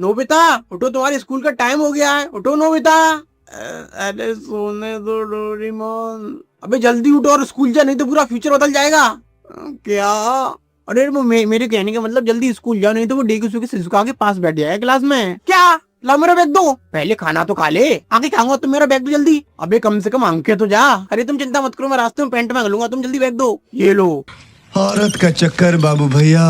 Nobita उठो, तुम्हारे school का टाइम हो गया है, उठो नोबिता। अरे सोने दो डोरेमोन। अबे जल्दी उठो और स्कूल जा, नहीं तो पूरा फ्यूचर बदल जाएगा। क्या? अरे वो मेरे कहने का मतलब जल्दी स्कूल जाओ, नहीं तो वो डेकुसु के शिजुका के पास बैठ जाएगा क्लास में। क्या? ला मेरा बैग दो, पहले खाना तो खा ले, आगे खाऊंगा। तुम मेरा बैग दो जल्दी। अबे कम से कम आंख के तो जा। अरे तुम चिंता मत करो, मैं रास्ते में पैंट मांग लूंगा, तुम जल्दी बैग दो। ये लो। औरत का चक्कर बाबू भैया।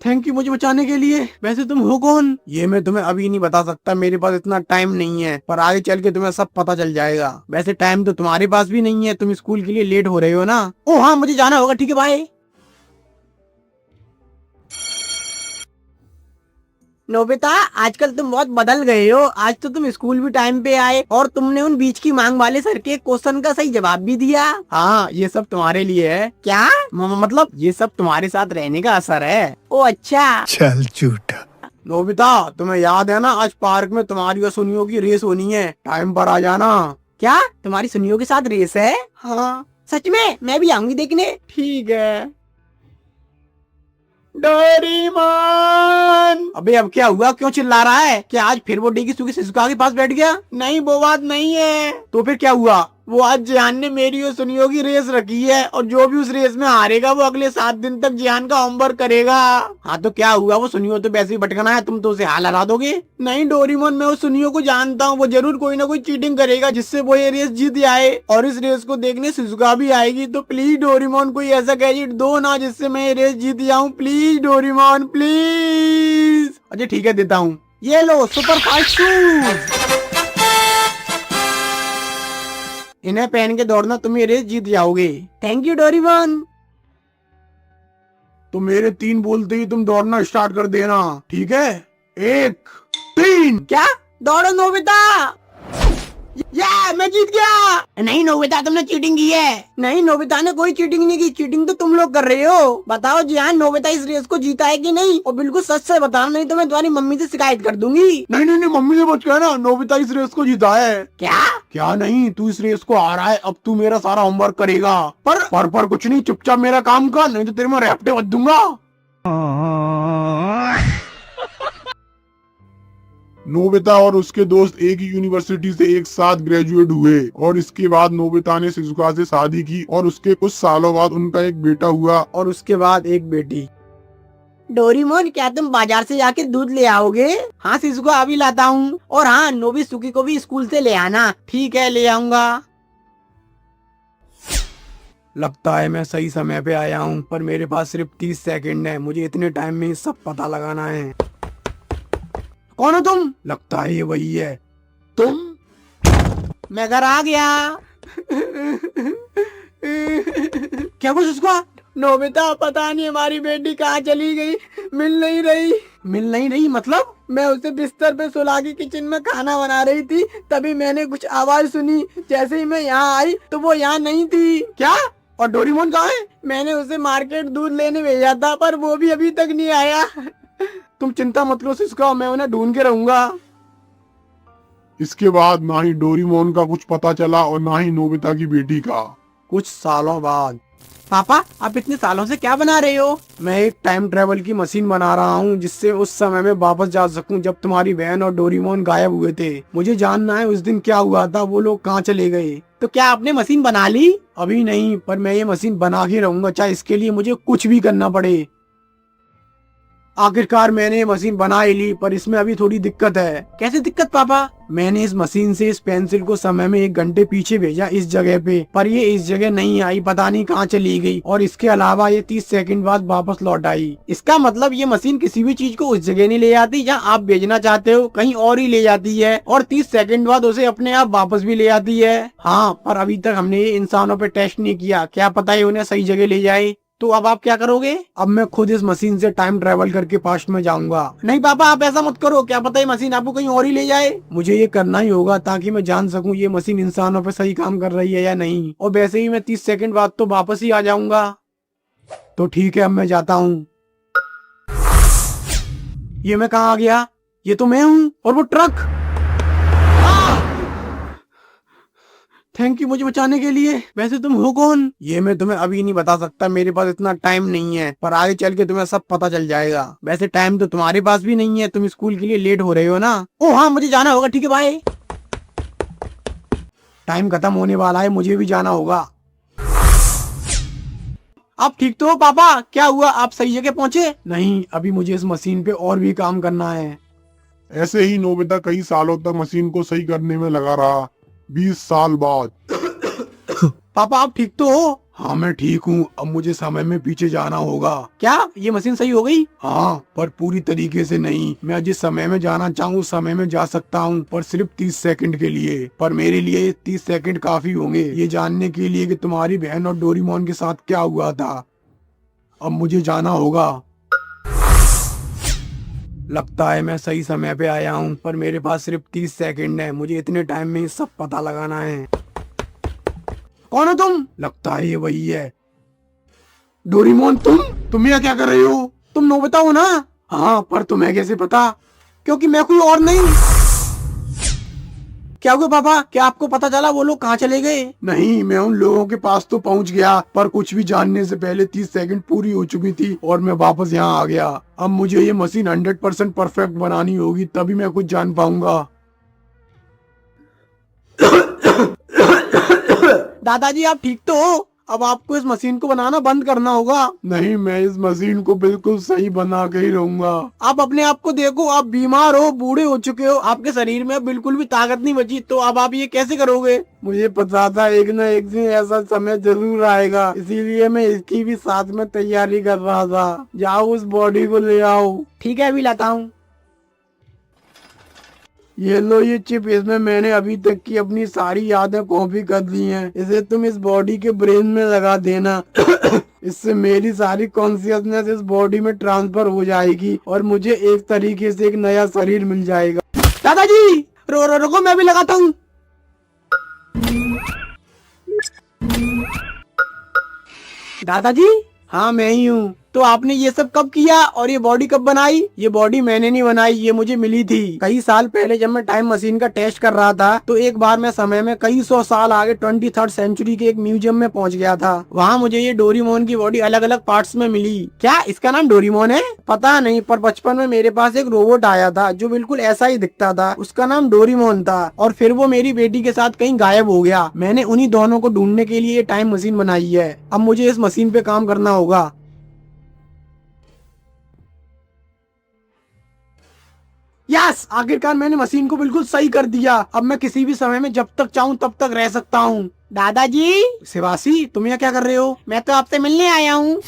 थैंक यू मुझे बचाने के लिए। वैसे तुम हो कौन? ये मैं तुम्हें अभी नहीं बता सकता, मेरे पास इतना टाइम नहीं है, पर आगे चल के तुम्हें सब पता चल जाएगा। वैसे टाइम तो तुम्हारे पास भी नहीं है, तुम स्कूल के लिए लेट हो रहे हो ना। ओ हाँ, मुझे जाना होगा, ठीक है बाय। नोबिता आजकल तुम बहुत बदल गए हो। आज तो तुम स्कूल भी टाइम पे आए और तुमने उन बीच की मांग वाले सर के क्वेश्चन का सही जवाब भी दिया। हाँ, ये सब तुम्हारे लिए है। क्या? मतलब ये सब तुम्हारे साथ रहने का असर है। ओ अच्छा। चल झूठा। नोबिता तुम्हें याद है ना, आज पार्क में तुम्हारी और सुनियो की रेस होनी है, टाइम पर आ जाना। क्या तुम्हारी सुनियो के साथ रेस है? हाँ सच में, मैं भी आऊंगी देखने। ठीक है। डोरेमोन! अबे अब क्या हुआ, क्यों चिल्ला रहा है? क्या आज फिर वो डेकिसु के शिजुका के पास बैठ गया? नहीं वो बात नहीं है। तो फिर क्या हुआ? वो आज जियान ने मेरी और सुनियो की रेस रखी है, और जो भी उस रेस में हारेगा वो अगले 7 दिन तक जियान का होमवर्क करेगा। हाँ तो क्या हुआ, वो सुनियो तो वैसे ही भटकना है, तुम तो उसे हाल हरा दोगे। नहीं डोरेमोन, मैं उस सुनियो को जानता हूँ, वो जरूर कोई ना कोई चीटिंग करेगा जिससे वो ये रेस जीत जाए, और इस रेस को देखने शिजुका भी आएगी। तो प्लीज डोरेमोन कोई ऐसा गैजेट दो ना जिससे मैं ये रेस जीत जाऊँ। Please Doraemon please. अच्छा ठीक है, देता हूँ। ये लो सुपर फास्ट शूज, इन्हें पहन के दौड़ना, तुम ये रेस जीत जाओगे। Thank you Doraemon. तो मेरे 3 बोलते ही तुम दौड़ना स्टार्ट कर देना, ठीक है? 1 3। क्या? दौड़ो नोबिता। या मैं जीत गया। नहीं नोबिता, तुमने चीटिंग की है। नहीं नोबिता ने कोई चीटिंग नहीं की, चीटिंग तो तुम लोग कर रहे हो। बताओ जियान, नोबिता इस रेस को जीता है कि नहीं? और बिल्कुल सच से बताना, नहीं तो मैं तुम्हारी मम्मी से शिकायत कर दूंगी। नहीं नहीं नहीं, मम्मी से बच गया ना, नोबिता इस रेस को जीता है। क्या? क्या नहीं, तू इस रेस को हारा है, अब तू मेरा सारा होमवर्क करेगा। पर कुछ नहीं, चुपचाप मेरा काम कर, नहीं तो तेरे में रैप्टे बच दूंगा। नोबिता और उसके दोस्त एक ही यूनिवर्सिटी से एक साथ ग्रेजुएट हुए, और इसके बाद नोबिता ने शिजुका से शादी की, और उसके कुछ सालों बाद उनका एक बेटा हुआ, और उसके बाद एक बेटी। डोरेमोन क्या तुम बाजार से जाके दूध ले आओगे? हाँ शिजुका अभी लाता हूँ। और हाँ, नोबिसुकी को भी स्कूल से ले आना। ठीक है, ले आऊंगा। लगता है मैं सही समय पे आया हूँ, पर मेरे पास सिर्फ 30 सेकंड है, मुझे इतने टाइम में ही सब पता लगाना है। कौन हो तुम? लगता है ये वही है। तुम? मैं घर आ गया। क्या कुछ उसका? नोबिता पता नहीं हमारी बेटी कहाँ चली गई, मिल नहीं रही। मिल नहीं रही मतलब? मैं उसे बिस्तर पे सुला के किचन में खाना बना रही थी, तभी मैंने कुछ आवाज सुनी। जैसे ही मैं यहाँ आई तो वो यहाँ नहीं थी। क्या? और डोरेमोन कहाँ है? मैंने उसे मार्केट दूध लेने भेजा था, पर वो भी अभी तक नहीं आया। तुम चिंता मत करो सिस्का, मैं उन्हें ढूंढ के रहूंगा। इसके बाद ना ही डोरेमोन का कुछ पता चला और ना ही नोबिता की बेटी का। कुछ सालों बाद। पापा आप इतने सालों से क्या बना रहे हो? मैं एक टाइम ट्रेवल की मशीन बना रहा हूँ, जिससे उस समय में वापस जा सकूं जब तुम्हारी बहन और डोरेमोन गायब हुए थे। मुझे जानना है उस दिन क्या हुआ था, वो लोग कहाँ चले गए। तो क्या आपने मशीन बना ली? अभी नहीं, पर मैं ये मशीन बना के रहूंगा, चाहे इसके लिए मुझे कुछ भी करना पड़े। आखिरकार मैंने ये मशीन बना ही ली, पर इसमें अभी थोड़ी दिक्कत है। कैसे दिक्कत पापा? मैंने इस मशीन से इस पेंसिल को समय में 1 घंटे पीछे भेजा इस जगह पे, पर ये इस जगह नहीं आई, पता नहीं कहाँ चली गई। और इसके अलावा ये 30 सेकंड बाद वापस लौट आई। इसका मतलब ये मशीन किसी भी चीज को उस जगह नहीं ले जाती जहाँ आप भेजना चाहते हो, कहीं और ही ले जाती है, और 30 सेकंड बाद उसे अपने आप वापस भी ले आती है। हाँ, पर अभी तक हमने ये इंसानों पे टेस्ट नहीं किया, क्या पता है उन्हें सही जगह ले जाए। तो अब आप क्या करोगे? अब मैं खुद इस मशीन से टाइम ट्रेवल करके पास्ट में जाऊंगा। नहीं पापा आप ऐसा मत करो, क्या पता ये मशीन आपको कहीं और ही ले जाए। मुझे ये करना ही होगा ताकि मैं जान सकूं ये मशीन इंसानों पे सही काम कर रही है या नहीं। और वैसे ही मैं 30 सेकंड बाद तो वापस ही आ जाऊंगा। तो ठीक है, अब मैं जाता हूँ। ये मैं कहाँ आ गया? ये तो मैं हूँ, और वो ट्रक। थैंक यू मुझे बचाने के लिए। वैसे तुम हो कौन? ये मैं तुम्हें अभी नहीं बता सकता, मेरे पास इतना टाइम नहीं है, पर आगे चल के तुम्हें सब पता चल जाएगा। वैसे टाइम तो तुम्हारे पास भी नहीं है, तुम स्कूल के लिए लेट हो रहे हो ना। ओ हाँ, मुझे जाना होगा, ठीक है बाय। टाइम खत्म होने वाला है, मुझे भी जाना होगा। आप ठीक तो हो पापा? क्या हुआ, आप सही जगह पहुँचे? नहीं, अभी मुझे इस मशीन पे और भी काम करना है। ऐसे ही नोबिता कई सालों तक मशीन को सही करने में लगा रहा। 20 साल बाद। पापा आप ठीक तो हो? हाँ मैं ठीक हूँ, अब मुझे समय में पीछे जाना होगा। क्या ये मशीन सही हो गई? हाँ, पर पूरी तरीके से नहीं। मैं जिस समय में जाना चाहूँ उस समय में जा सकता हूँ, पर सिर्फ 30 सेकंड के लिए। पर मेरे लिए 30 सेकंड काफी होंगे ये जानने के लिए कि तुम्हारी बहन और डोरेमोन के साथ क्या हुआ था। अब मुझे जाना होगा। लगता है मैं सही समय पे आया हूँ, पर मेरे पास सिर्फ 30 सेकंड है। मुझे इतने टाइम में ही सब पता लगाना है। कौन हो तुम? लगता है ये वही है। डोरेमोन तुम यहाँ क्या कर रहे हो? तुम नोबिता हो ना? हाँ, पर तुम्हें कैसे पता? क्योंकि मैं कोई और नहीं। क्या हुआ पापा, क्या आपको पता चला वो लोग कहाँ चले गए? नहीं, मैं उन लोगों के पास तो पहुँच गया, पर कुछ भी जानने से पहले 30 सेकंड पूरी हो चुकी थी और मैं वापस यहाँ आ गया। अब मुझे ये मशीन 100% परफेक्ट बनानी होगी, तभी मैं कुछ जान पाऊंगा। दादाजी आप ठीक तो हो? अब आपको इस मशीन को बनाना बंद करना होगा। नहीं, मैं इस मशीन को बिल्कुल सही बना के ही रहूंगा। आप अपने आप को देखो, आप बीमार हो, बूढ़े हो चुके हो, आपके शरीर में अब बिल्कुल भी ताकत नहीं बची, तो अब आप ये कैसे करोगे? मुझे पता था एक न एक दिन ऐसा समय जरूर आएगा, इसीलिए मैं इसकी भी साथ में तैयारी कर रहा था। जाओ उस बॉडी को ले आओ। ठीक है, अभी लाता हूँ। ये लो ये चिप, इसमें मैंने अभी तक की अपनी सारी यादें कॉपी कर दी हैं। इसे तुम इस बॉडी के ब्रेन में लगा देना। इससे मेरी सारी कॉन्शियसनेस इस बॉडी में ट्रांसफर हो जाएगी और मुझे एक तरीके से एक नया शरीर मिल जाएगा। दादाजी रुको, मैं भी लगाता हूँ। दादाजी हाँ मैं ही हूँ। तो आपने ये सब कब किया और ये बॉडी कब बनाई? ये बॉडी मैंने नहीं बनाई, ये मुझे मिली थी कई साल पहले जब मैं टाइम मशीन का टेस्ट कर रहा था। तो एक बार मैं समय में कई 100 साल आगे 23rd सेंचुरी के एक म्यूजियम में पहुंच गया था। वहाँ मुझे ये डोरेमोन की बॉडी अलग अलग पार्ट्स में मिली। क्या इसका नाम डोरेमोन है? पता नहीं, पर बचपन में मेरे पास एक रोबोट आया था जो बिल्कुल ऐसा ही दिखता था। उसका नाम डोरेमोन था और फिर वो मेरी बेटी के साथ कहीं गायब हो गया। मैंने उन्हीं दोनों को ढूंढने के लिए ये टाइम मशीन बनाई है। अब मुझे इस मशीन पे काम करना होगा। यस, आखिरकार मैंने मशीन को बिल्कुल सही कर दिया। अब मैं किसी भी समय में जब तक चाहूँ तब तक रह सकता हूँ। दादाजी शिवासी, तुम यहाँ क्या कर रहे हो? मैं तो आपसे मिलने आया हूँ।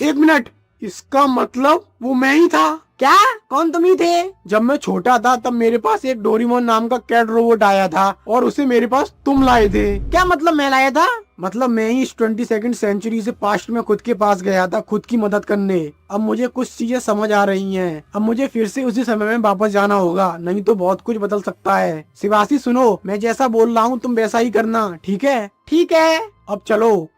एक मिनट, इसका मतलब वो मैं ही था? क्या? कौन तुम ही थे? जब मैं छोटा था तब मेरे पास एक डोरेमोन नाम का कैट रोबोट आया था और उसे मेरे पास तुम लाए थे। क्या मतलब मैं लाया था? मतलब मैं ही इस 22nd सेंचुरी से पास्ट में खुद के पास गया था खुद की मदद करने। अब मुझे कुछ चीजें समझ आ रही हैं। अब मुझे फिर से उसी समय में वापस जाना होगा, नहीं तो बहुत कुछ बदल सकता है। शिवासी सुनो, मैं जैसा बोल रहा हूँ तुम वैसा ही करना, ठीक है? ठीक है, अब चलो।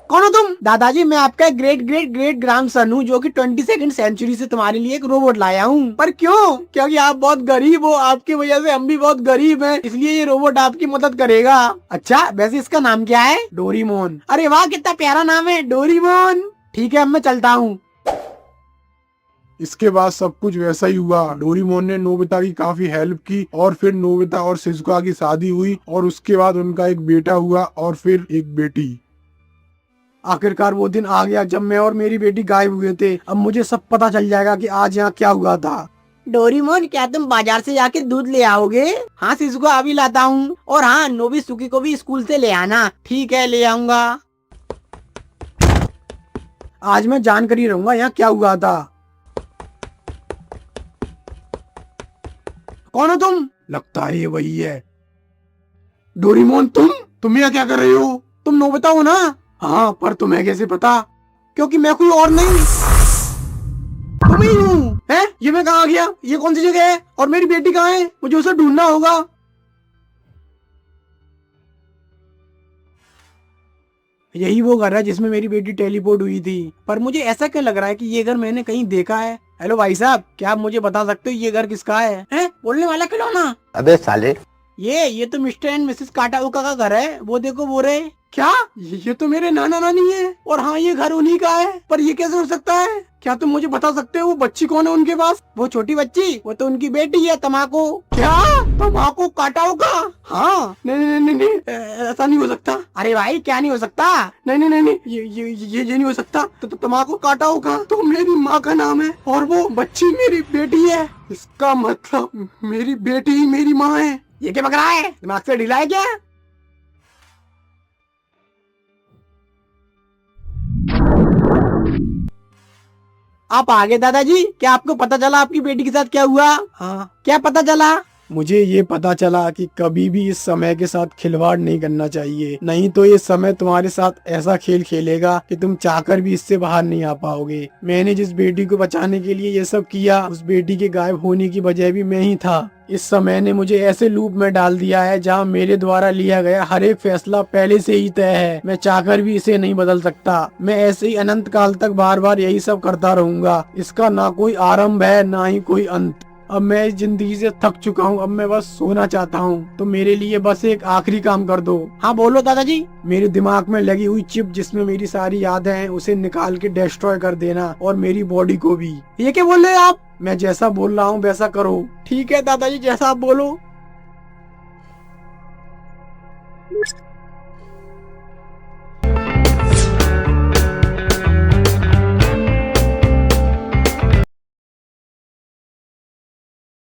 कौन हो तुम? दादाजी मैं आपका ग्रेट ग्रेट ग्रेट ग्रैंडसन हूँ जो कि 22nd सेंचुरी से तुम्हारे लिए एक रोबोट लाया हूँ। पर क्यों? क्योंकि आप बहुत गरीब हो, आपकी वजह से हम भी बहुत गरीब हैं, इसलिए ये रोबोट आपकी मदद करेगा। अच्छा, वैसे इसका नाम क्या है? डोरेमोन। अरे वाह, कितना प्यारा नाम है, डोरेमोन। ठीक है, अब मैं चलता हूँ। इसके बाद सब कुछ वैसा ही हुआ। डोरेमोन ने नोबिता की काफी हेल्प की और फिर नोबिता और शिजुका की शादी हुई और उसके बाद उनका एक बेटा हुआ और फिर एक बेटी। आखिरकार वो दिन आ गया जब मैं और मेरी बेटी गायब हुए थे। अब मुझे सब पता चल जाएगा कि आज यहाँ क्या हुआ था। डोरेमोन, क्या तुम बाजार से जाके दूध ले आओगे? हाँ शिजुका, अभी लाता हूँ। और हाँ, नोबिसुकी को भी स्कूल से ले आना। ठीक है, ले आऊंगा। आज मैं जानकर ही रहूंगा यहाँ क्या हुआ था। कौन हो तुम? लगता है ये वही है। डोरेमोन तुम यहाँ क्या कर रहे हो? तुम नोबिता हो ना? हाँ, पर तुम्हें कैसे पता? क्योंकि मैं कोई और नहीं, तुम ही हूँ। हैं? ये मैं कहाँ आ गया? ये कौन सी जगह है? और मेरी बेटी कहाँ है? मुझे उसे ढूंढना होगा। यही वो घर है जिसमें मेरी बेटी टेलीपोर्ट हुई थी। पर मुझे ऐसा क्यों लग रहा है कि ये घर मैंने कहीं देखा है। हेलो भाई साहब, क्या आप मुझे बता सकते हो ये घर किसका है? हैं? बोलने वाला खिलौना। अबे साले। ये तो मिस्टर एंड मिसेस काटाओका का घर है। वो देखो वो रहे। क्या ये तो मेरे नाना नानी है। और हाँ, ये घर उन्हीं का है। पर ये कैसे हो सकता है? क्या तुम मुझे बता सकते हो वो बच्ची कौन है उनके पास? वो छोटी बच्ची, वो तो उनकी बेटी है तमाको। क्या तमाको काटाओका? हाँ। नहीं नहीं नहीं नहीं, ऐसा नहीं हो सकता। अरे भाई क्या नहीं हो सकता? नहीं नहीं नहीं नहीं, ये नहीं हो सकता। तो तमाको काटाओका तो मेरी माँ का नाम है और वो बच्ची मेरी बेटी है। इसका मतलब मेरी बेटी ही मेरी माँ है। ये क्या बक रहा है? दिमाग से ढीला है क्या? आप आगे दादाजी। क्या आपको पता चला आपकी बेटी के साथ क्या हुआ? हाँ, क्या पता चला? मुझे ये पता चला कि कभी भी इस समय के साथ खिलवाड़ नहीं करना चाहिए, नहीं तो ये समय तुम्हारे साथ ऐसा खेल खेलेगा कि तुम चाहकर भी इससे बाहर नहीं आ पाओगे। मैंने जिस बेटी को बचाने के लिए ये सब किया, उस बेटी के गायब होने की वजह भी मैं ही था। इस समय ने मुझे ऐसे लूप में डाल दिया है जहाँ मेरे द्वारा लिया गया हर एक फैसला पहले से ही तय है। मैं चाहकर भी इसे नहीं बदल सकता। मैं ऐसे ही अनंत काल तक बार बार यही सब करता रहूंगा। इसका ना कोई आरंभ है ना ही कोई अंत। अब मैं इस जिंदगी से थक चुका हूँ। अब मैं बस सोना चाहता हूँ। तो मेरे लिए बस एक आखिरी काम कर दो। हाँ बोलो दादाजी। मेरे दिमाग में लगी हुई चिप जिसमें मेरी सारी यादें हैं, उसे निकाल के डिस्ट्रॉय कर देना, और मेरी बॉडी को भी। ये क्या बोल रहे हो आप? मैं जैसा बोल रहा हूँ वैसा करो। ठीक है दादाजी, जैसा आप बोलो।